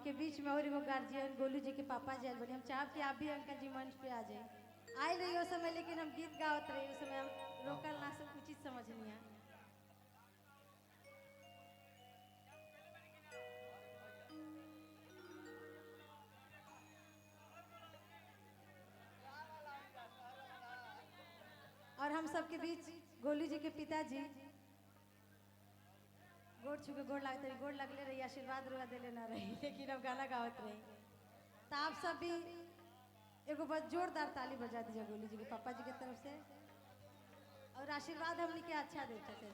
के बीच में और एगो गार्जियन गोलू जी के पापा जी बनी, हम चाहब कि आप भी अंकल जी मंच पे आ जाए। आए रही उस समय, लेकिन हम गीत गावत रही उस समय, हम रोकल ना सब उचित समझनी है। और हम सबके बीच गोलू जी के पिताजी गोड़ छुके गोड़ लागते रही, गोड़ लगले रही, आशीर्वाद रुआ देले ना रही, लेकिन अब गाना गावत रही। तो आप सब भी एगो बहुत जोरदार ताली बजा दीजिए गोलू जी के पापा जी के तरफ से, और आशीर्वाद हमने के अच्छा देते थे।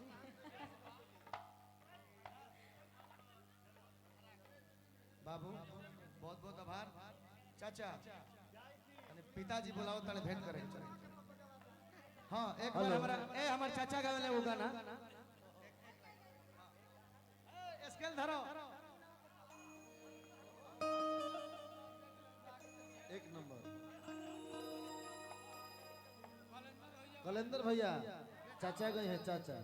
बाबू बहुत बहुत आभार। चाचा पिताजी बुलाओ तने भेंट करे। हाँ एक बार हमारा हमारे चाचा गावे वो गाना स्केल धरो। एक नंबर कलेंदर भैया चाचा गए हैं चाचा।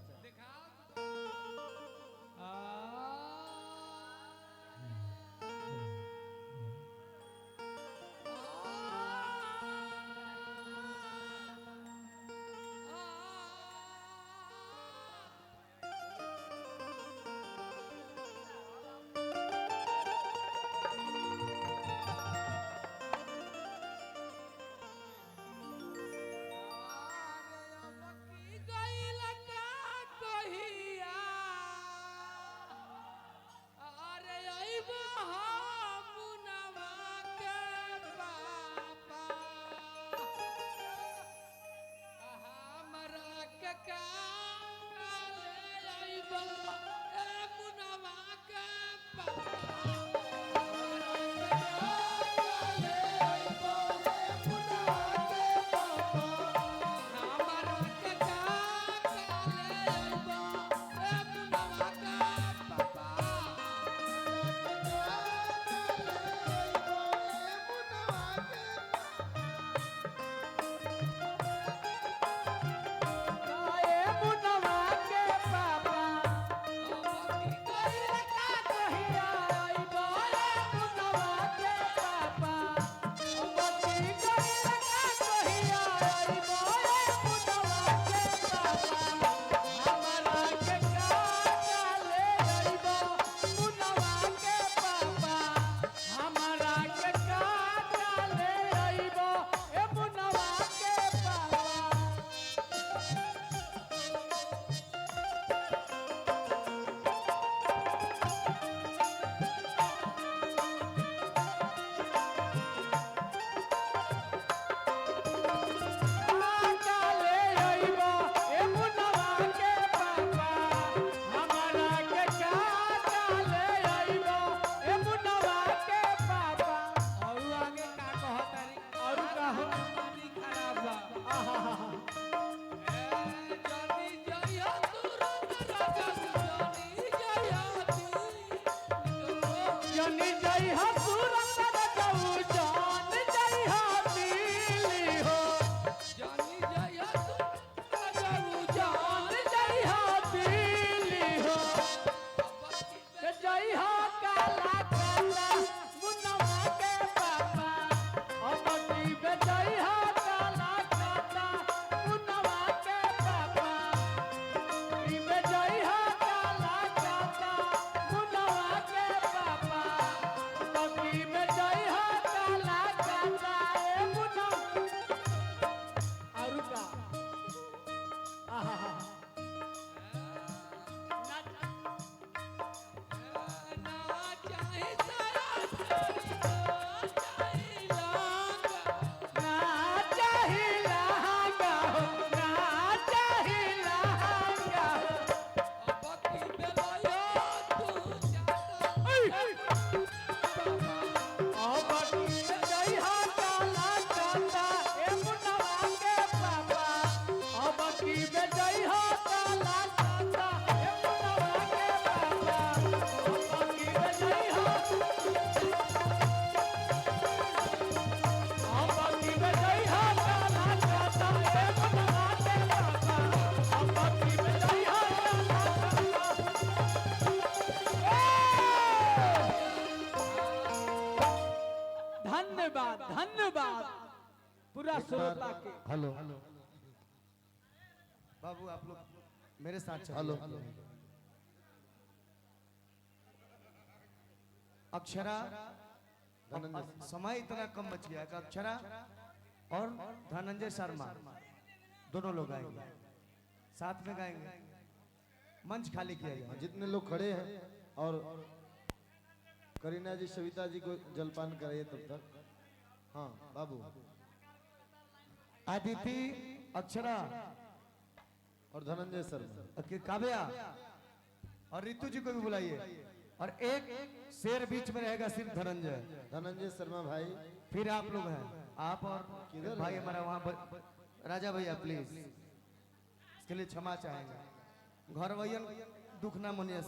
में धन्यवाद पूरा श्रोता के। हेलो बाबू आप लोग मेरे साथ चलिए। हेलो अक्षरा धनंजय समय इतना कम बच गया कि अक्षरा और धनंजय शर्मा दोनों लोग आएंगे, साथ में गाएंगे, मंच खाली किया जाए। जितने लोग खड़े हैं और करीना जी सविता जी को जलपान कराइए तब तक। हाँ बाबू आदिति, अक्षरा और धनंजय शर्मा काव्या और रितु जी को भी बुलाइए, और एक शेर बीच में रहेगा सिर्फ धनंजय शर्मा भाई। फिर आप लोग हैं, आप और किधर भाई है? हमारा वहाँ राजा भैया प्लीज, इसके लिए क्षमा चाहेंगे। घर भैया दुख ना मनिए।